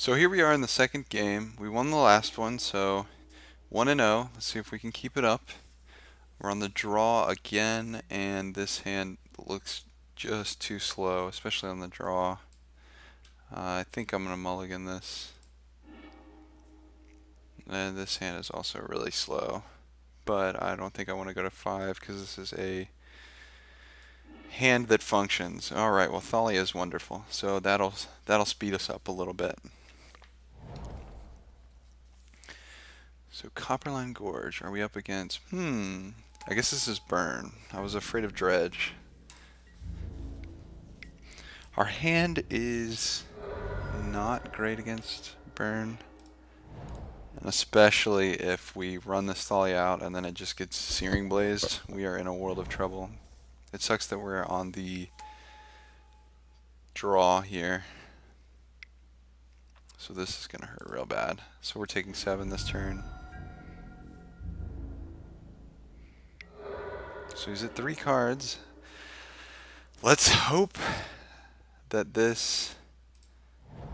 So here we are in the second game. We won the last one, so 1-0. Let's see if we can keep it up. We're on the draw again, and this hand looks just too slow, especially on the draw. I think I'm going to mulligan this. And this hand is also really slow. But I don't think I want to go to 5 because this is a hand that functions. Alright, well Thalia is wonderful. So that'll speed us up a little bit. So Copperline Gorge, are we up against? I guess this is Burn. I was afraid of Dredge. Our hand is not great against Burn. And especially if we run this Thalia out and then it just gets Searing Blazed, we are in a world of trouble. It sucks that we're on the draw here. So this is going to hurt real bad. So we're taking 7 this turn. So he's at 3 cards. Let's hope that this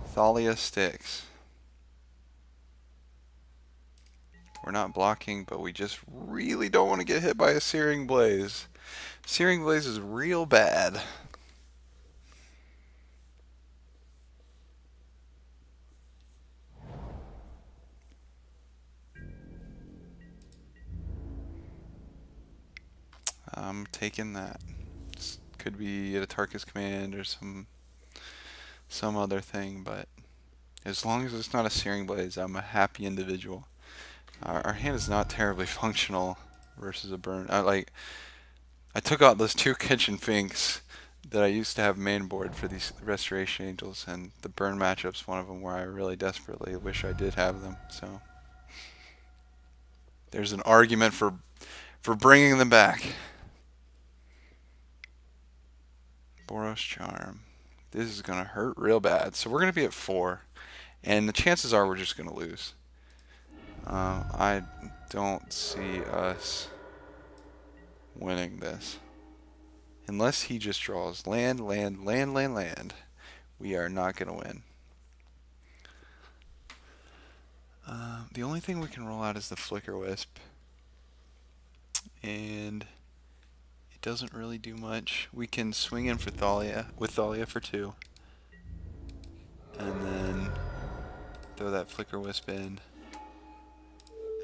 Thalia sticks. We're not blocking, but we just really don't want to get hit by a Searing Blaze. Searing Blaze is real bad. I'm taking that. This could be a Tarkus command or some other thing, but as long as it's not a Searing Blaze, I'm a happy individual. Our hand is not terribly functional versus a Burn. I took out those 2 Kitchen Finks that I used to have main board for these Restoration Angels, and the Burn matchup's one of them where I really desperately wish I did have them. So there's an argument for bringing them back. Boros Charm. This is going to hurt real bad. So we're going to be at 4. And the chances are we're just going to lose. I don't see us winning this. Unless he just draws land, land, land, land, land. We are not going to win. The only thing we can roll out is the Flicker Wisp. And it doesn't really do much. We can swing in for Thalia, with Thalia for 2. And then throw that Flicker Wisp in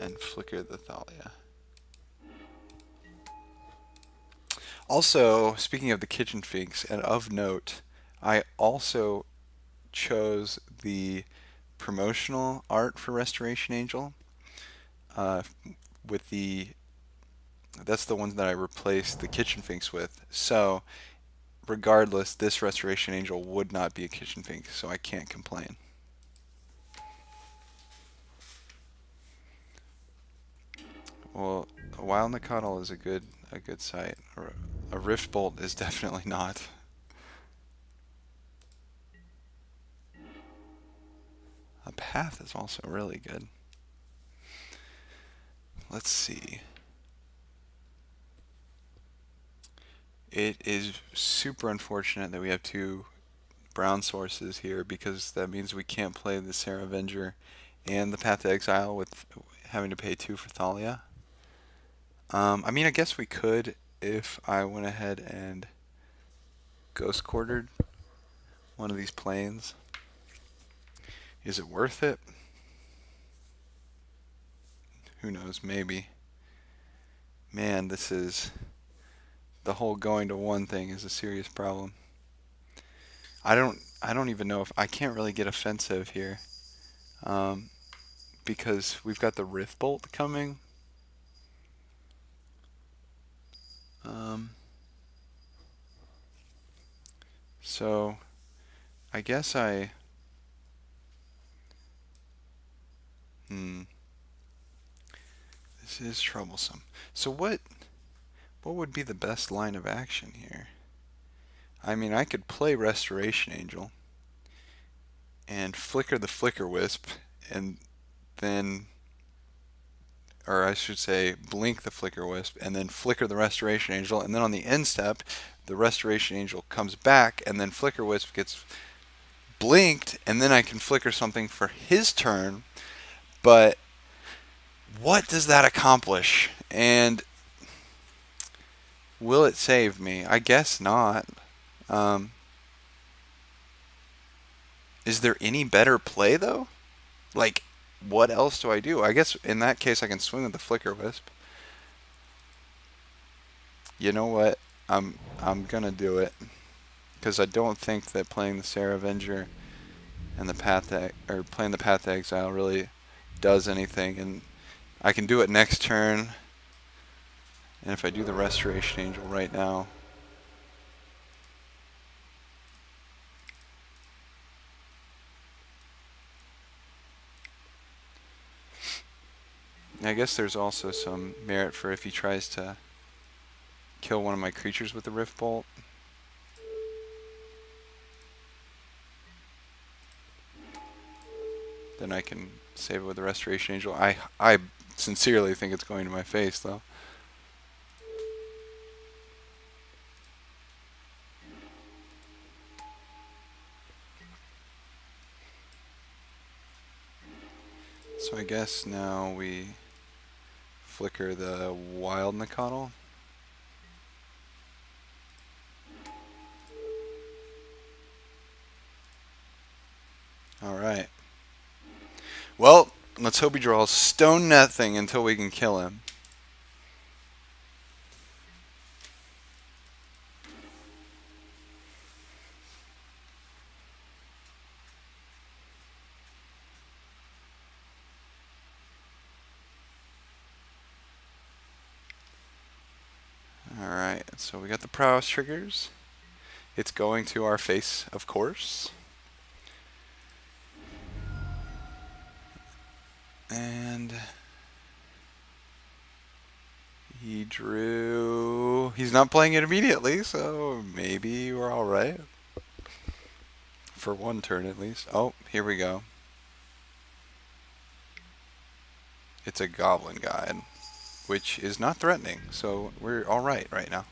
and flicker the Thalia. Also, speaking of the Kitchen Finks, and of note, I also chose the promotional art for Restoration Angel. With that's the ones that I replaced the Kitchen Finks with. So, regardless, this Restoration Angel would not be a Kitchen Fink, so I can't complain. Well, a Wild Nacatl is a good sight. A Rift Bolt is definitely not. A Path is also really good. Let's see. It is super unfortunate that we have 2 brown sources here, because that means we can't play the Serra Avenger and the Path to Exile with having to pay 2 for Thalia. I mean, I guess we could if I went ahead and Ghost Quartered one of these planes. Is it worth it? Who knows, maybe. Man, this is... the whole going to 1 thing is a serious problem. I don't even know if... I can't really get offensive here. Because we've got the Rift Bolt coming. So, I guess this is troublesome. So what would be the best line of action here? I mean, I could play Restoration Angel and flicker the Flicker Wisp, and then, or I should say, blink the Flicker Wisp, and then flicker the Restoration Angel, and then on the end step, the Restoration Angel comes back, and then Flicker Wisp gets blinked, and then I can flicker something for his turn. But what does that accomplish? And will it save me? I guess not. Um, is there any better play though? Like, what else do I do? I guess in that case I can swing with the Flicker Wisp. You know what? I'm gonna do it because I don't think that playing the Sarah Avenger and the or playing the Path to Exile really does anything, and I can do it next turn. And if I do the Restoration Angel right now, I guess there's also some merit for if he tries to kill one of my creatures with the Rift Bolt. Then I can save it with the Restoration Angel. I sincerely think it's going to my face, though. So I guess now we flicker the Wild Nacatl. Alright. Well, let's hope he draws Stone Nothing until we can kill him. Alright, so we got the Prowess triggers. It's going to our face, of course. And he drew... He's not playing it immediately, so maybe we're alright. For one turn at least. Oh, here we go. It's a Goblin Guide, which is not threatening, so we're alright right now.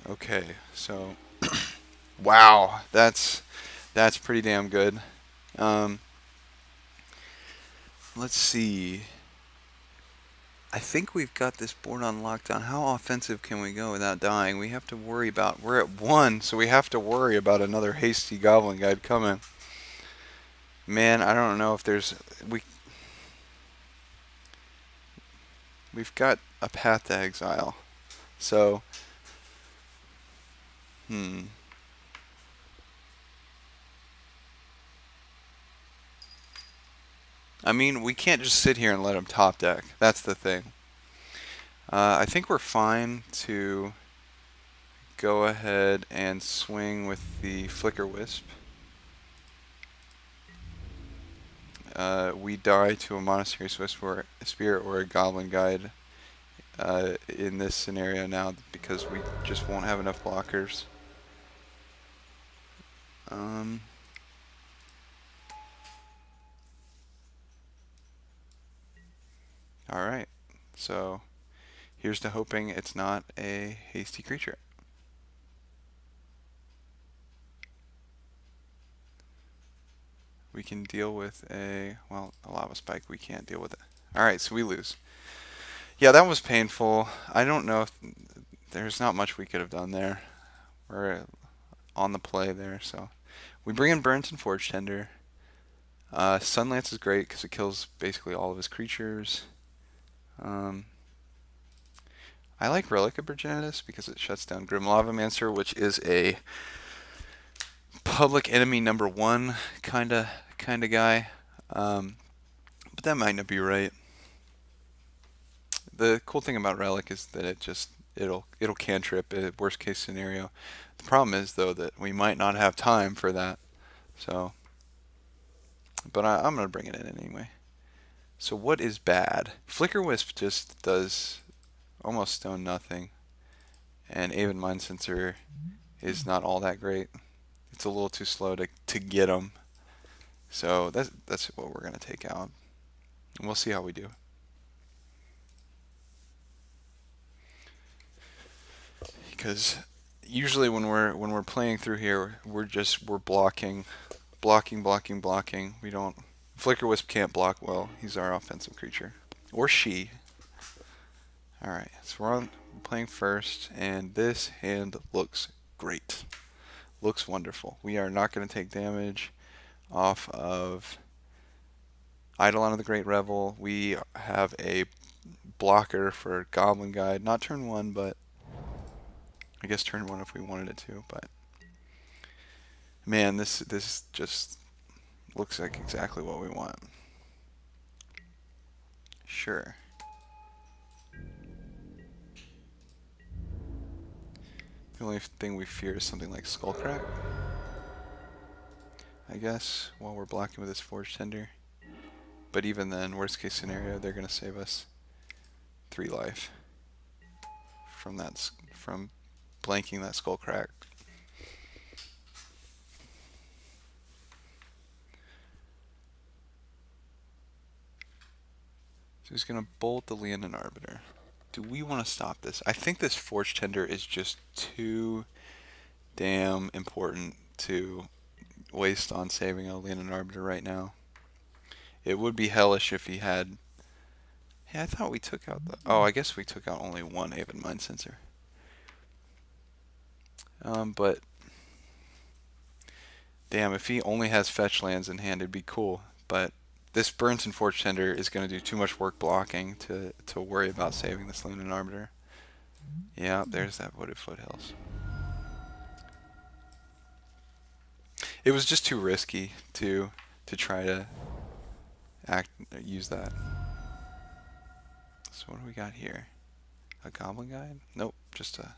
Okay, so... wow, that's pretty damn good. Let's see. I think we've got this board on lockdown. How offensive can we go without dying? We have to worry about... We're at 1, so we have to worry about another hasty Goblin Guide coming. Man, I don't know if there's... We've got a Path to Exile. So... I mean, we can't just sit here and let him top deck. That's the thing. I think we're fine to go ahead and swing with the Flicker Wisp. We die to a Monastery Spirit or a Goblin Guide in this scenario now because we just won't have enough blockers. Alright, so here's to hoping it's not a hasty creature. We can deal with a Lava Spike. We can't deal with it. Alright, so we lose. Yeah, that was painful. I don't know if there's not much we could have done there. We're on the play there, so we bring in Burnt Forge Tender. Sunlance is great because it kills basically all of his creatures. I like Relic of Progenitus because it shuts down Grim Lavamancer, which is a public enemy #1 kinda guy. But that might not be right. The cool thing about Relic is that it'll cantrip at worst case scenario. The problem is though that we might not have time for that. So, but I'm gonna bring it in anyway. So what is bad? Flicker Wisp just does almost Stone Nothing, and Aven Mind Sensor is not all that great. It's a little too slow to get them. So that's what we're gonna take out. And we'll see how we do. because usually when we're playing through here, we're blocking. We don't. Flicker Wisp can't block well. He's our offensive creature, or she. All right, so we're playing first, and this hand looks great. Looks wonderful. We are not going to take damage off of Eidolon of the Great Revel. We have a blocker for Goblin Guide. Not turn 1, but I guess turn 1 if we wanted it to. But man, this just looks like exactly what we want. Sure. The only thing we fear is something like Skullcrack, I guess, while we're blocking with this Forge Tender. But even then, worst case scenario, they're going to save us 3 life from blanking that Skullcrack. So he's going to bolt the Leonin Arbiter. Do we want to stop this? I think this Forge Tender is just too damn important to waste on saving a Leonin Arbiter right now. It would be hellish if he had... Yeah, I thought we took out the... Oh, I guess we took out only one Avid Mind Sensor. But... Damn, if he only has fetch lands in hand, it'd be cool. But this Burnson Forge Tender is going to do too much work blocking to worry about saving this Leonin Arbiter. Yeah, there's that Wooded Foothills. It was just too risky to try to use that. So what do we got here? A Goblin Guide? Nope, just a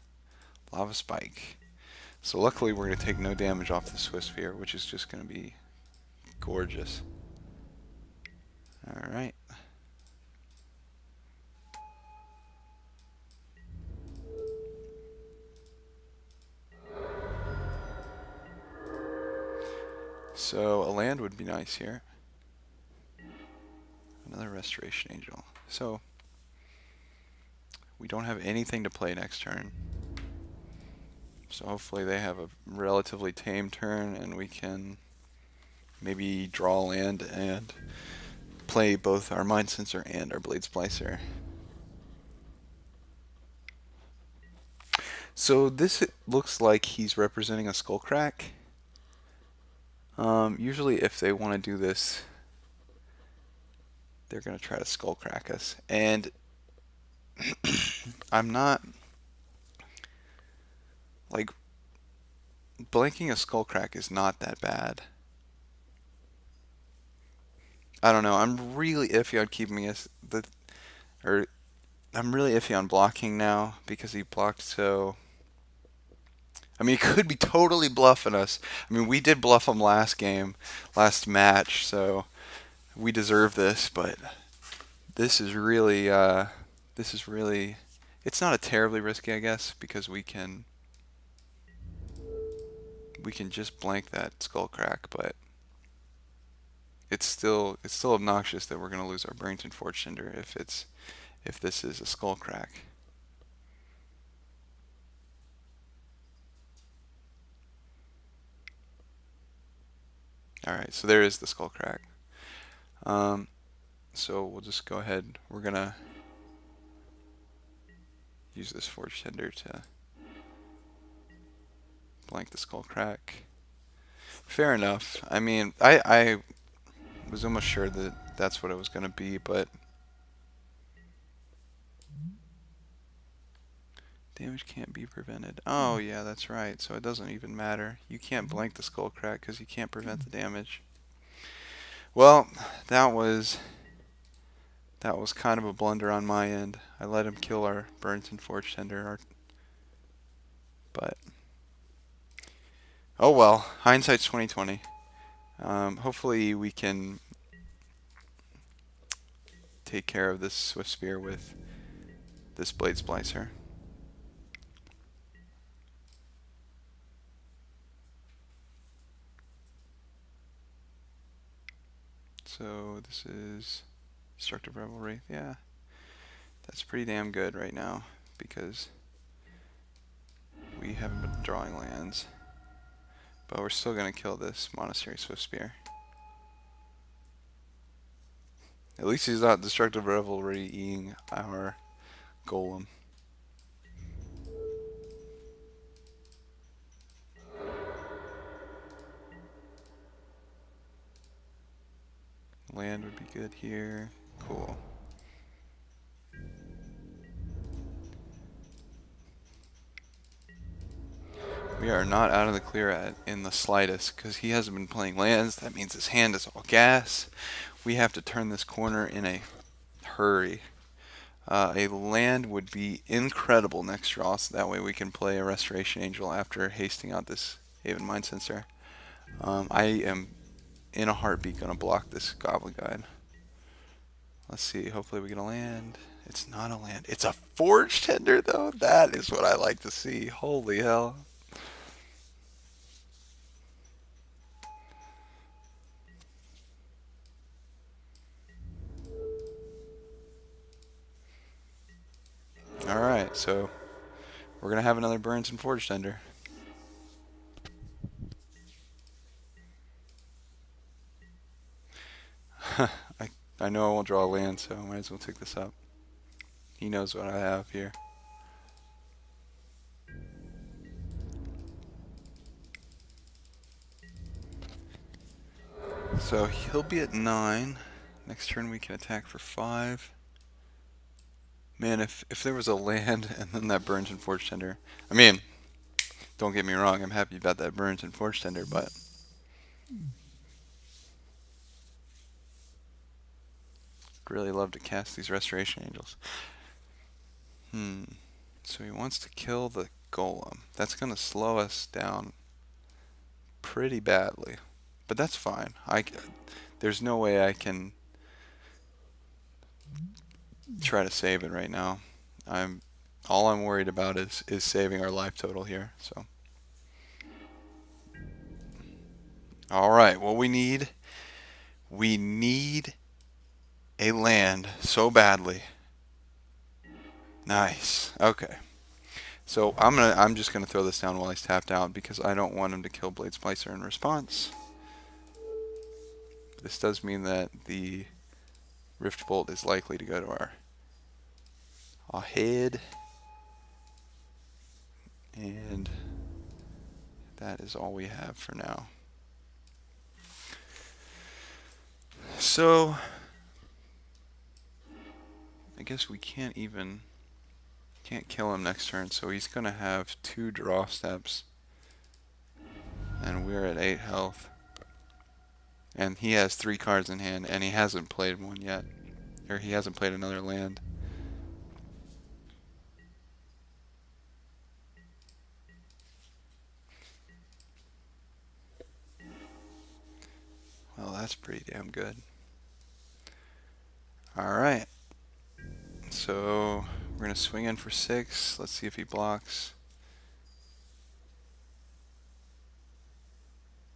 Lava Spike. So luckily we're going to take no damage off the Swiftspear, which is just going to be gorgeous. Alright. So a land would be nice here. Another Restoration Angel. So we don't have anything to play next turn. So hopefully they have a relatively tame turn and we can maybe draw land and play both our Mind Sensor and our Blade Splicer. So this looks like he's representing a Skullcrack. Usually if they want to do this, they're going to try to Skullcrack us. And I'm not... Like, blanking a Skullcrack is not that bad. I don't know. I'm really iffy on keeping us I'm really iffy on blocking now because he blocked so. I mean, he could be totally bluffing us. I mean, we did bluff him last match, so we deserve this. But this is really, it's not a terribly risky, I guess, because we can just blank that Skullcrack, but it's still obnoxious that we're going to lose our Burrington Forge Tender if this is a Skullcrack. Alright, so there is the Skullcrack. So we'll just go ahead. We're going to use this Forge Tender to blank the Skullcrack. Fair enough. I mean, I was almost sure that that's what it was going to be, but damage can't be prevented. Oh, yeah, that's right. So it doesn't even matter. You can't blank the Skullcrack because you can't prevent the damage. Well, that was kind of a blunder on my end. I let him kill our Burnson Forge Tender, but oh well. Hindsight's 2020. Hopefully we can take care of this Swiftspear with this Blade Splicer. So this is Destructive Revelry. Yeah, that's pretty damn good right now because We haven't been drawing lands. But we're still going to kill this Monastery Swiftspear. At least he's not Destructive Revelry-ing our Golem. Land would be good here. Cool. We are not out of the clear in the slightest because he hasn't been playing lands. That means his hand is all gas. We have to turn this corner in a hurry. A land would be incredible next draw, so that way we can play a Restoration Angel after hasting out this Haven Mindcensor. I am in a heartbeat going to block this Goblin Guide. Let's see, hopefully we get a land. It's not a land. It's a Forge Tender, though. That is what I like to see. Holy hell. Alright, so we're going to have another Burns and Forge Tender. I know I won't draw a land, so I might as well take this up. He knows what I have here. So he'll be at 9. Next turn we can attack for 5. Man, if there was a land and then that Burns and Forge Tender. I mean, don't get me wrong, I'm happy about that Burns and Forge Tender, but I'd really love to cast these Restoration Angels. So he wants to kill the Golem. That's going to slow us down pretty badly. But that's fine. There's no way I can try to save it right now. All I'm worried about is saving our life total here. So, all right. What we need a land so badly. Nice. Okay. So I'm just gonna throw this down while he's tapped out because I don't want him to kill Blade Splicer in response. This does mean that the Rift Bolt is likely to go to our head. And that is all we have for now. So I guess we can't kill him next turn, so he's gonna have 2 draw steps. And we're at 8 health. And he has 3 cards in hand, and he hasn't played one yet. Or he hasn't played another land. Well, that's pretty damn good. Alright. So we're going to swing in for 6. Let's see if he blocks.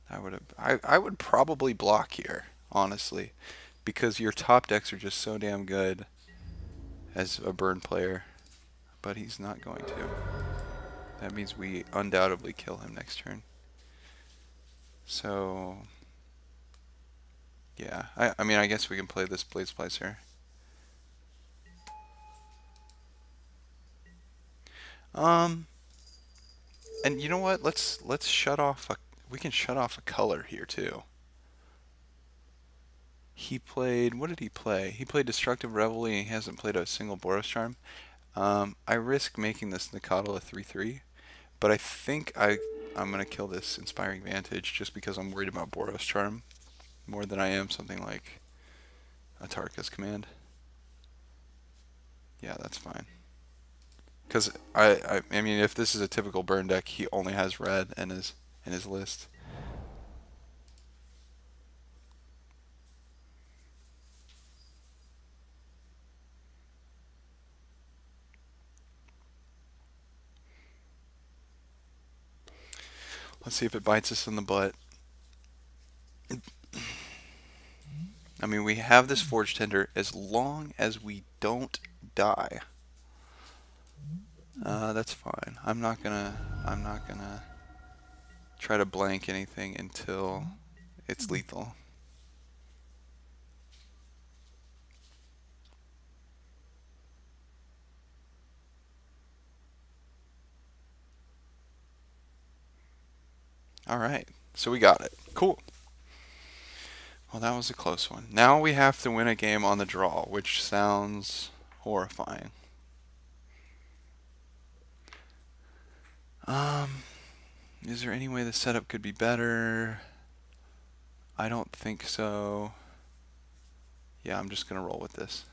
I would probably block here, honestly. Because your top decks are just so damn good as a burn player. But he's not going to. That means we undoubtedly kill him next turn. So yeah, I mean, I guess we can play this Blade Splicer. And you know what? Let's shut off we can shut off a color here too. He played, what did he play? He played Destructive Revelry and he hasn't played a single Boros Charm. I risk making this Nacatl a 3/3, but I think I'm gonna kill this Inspiring Vantage just because I'm worried about Boros Charm more than I am something like Atarka's Command. Yeah, that's fine. Because I mean, if this is a typical burn deck, he only has red in his list. Let's see if it bites us in the butt. I mean, we have this Forge Tender as long as we don't die. That's fine. I'm not gonna try to blank anything until it's lethal. All right. So we got it. Cool. Well, that was a close one. Now we have to win a game on the draw, which sounds horrifying. Um, is there any way the setup could be better? I don't think so. Yeah, I'm just gonna roll with this.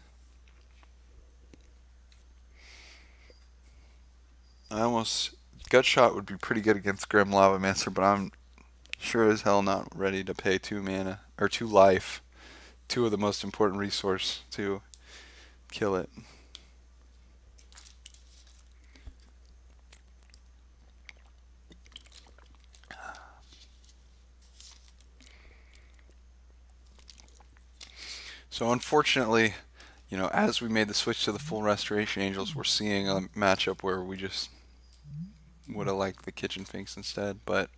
I almost gut shot would be pretty good against Grim Lavamancer, but I'm sure as hell not ready to pay 2 mana or 2 life, two of the most important resource to kill it. So unfortunately, as we made the switch to the full Restoration Angels, we're seeing a matchup where we just would have liked the Kitchen Finks instead. But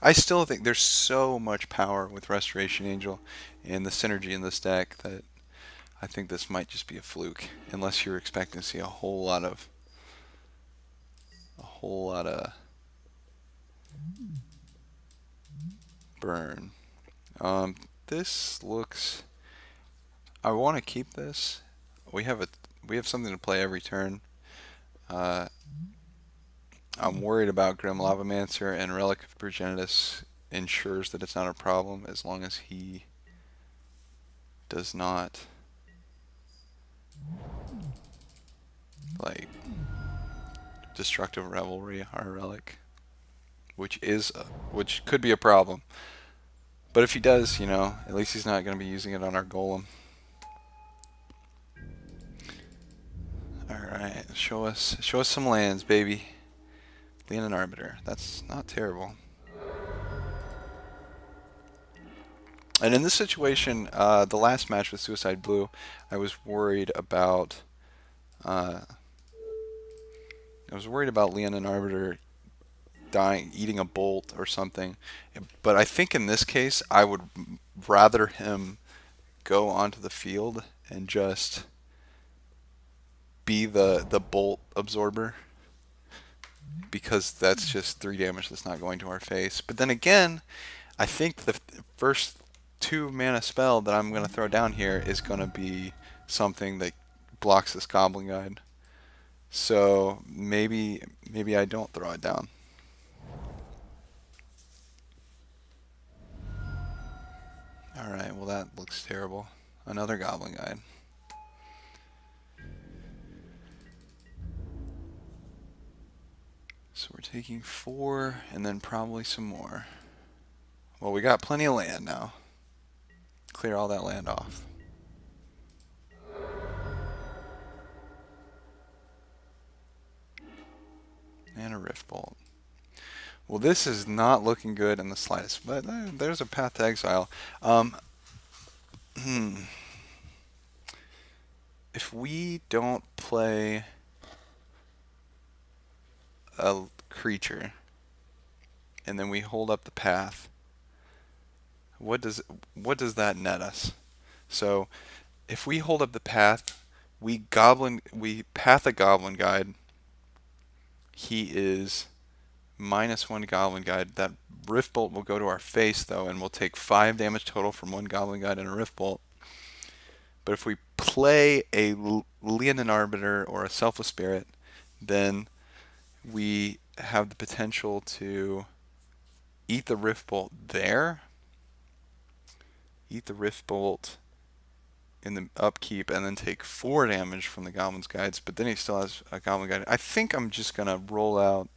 I still think there's so much power with Restoration Angel and the synergy in this deck that I think this might just be a fluke, unless you're expecting to see a whole lot of burn. Um, this looks. I want to keep this. We have a we have something to play every turn. Uh, I'm worried about Grim Lavamancer, and Relic of Progenitus ensures that it's not a problem as long as he does not like Destructive Revelry our Relic, which could be a problem. But if he does, at least he's not going to be using it on our Golem. All right, show us some lands, baby. Leonin Arbiter. That's not terrible. And in this situation, the last match with Suicide Blue, I was worried about. Uh, I was worried about Leonin Arbiter dying, eating a bolt or something. But I think in this case, I would rather him go onto the field and just be the bolt absorber, because that's just 3 damage that's not going to our face. But then again, I think the first 2 mana spell that I'm going to throw down here is going to be something that blocks this Goblin Guide. So maybe I don't throw it down. All right, well that looks terrible. Another Goblin Guide. So we're taking 4 and then probably some more. Well, we got plenty of land now. Clear all that land off. And a Rift Bolt. Well, this is not looking good in the slightest, but there's a Path to Exile. If we don't play a creature and then we hold up the path, what does that net us? So if we hold up the path, we path a Goblin Guide. He is -1 Goblin Guide. That Rift Bolt will go to our face though, and we'll take 5 damage total from 1 Goblin Guide and a Rift Bolt. But if we play a Leonin Arbiter or a Selfless Spirit, then we have the potential to eat the Rift Bolt there, eat the Rift Bolt in the upkeep, and then take 4 damage from the Goblin's Guides. But then he still has a Goblin Guide. I think I'm just going to roll out.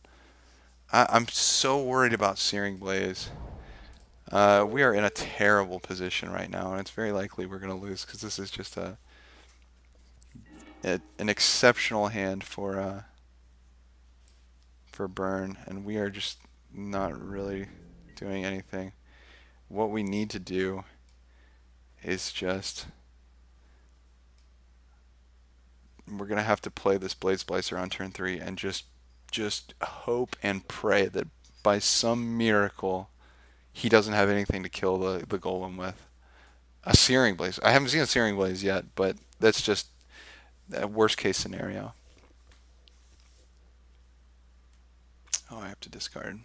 I'm so worried about Searing Blaze. We are in a terrible position right now, and it's very likely we're going to lose because this is just an exceptional hand for burn, and we are just not really doing anything. What we need to do is just we're gonna have to play this Blade Splicer on turn 3 and just hope and pray that by some miracle he doesn't have anything to kill the golem with. A Searing Blaze. I haven't seen a Searing Blaze yet, but that's just a worst case scenario. Oh, I have to discard.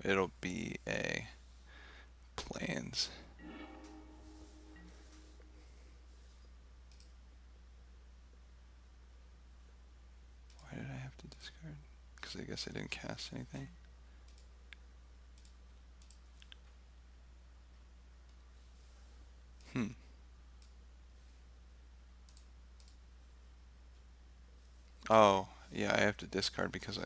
It'll be a Plains. Why did I have to discard? Because I guess I didn't cast anything. Hmm. Oh, yeah, I have to discard because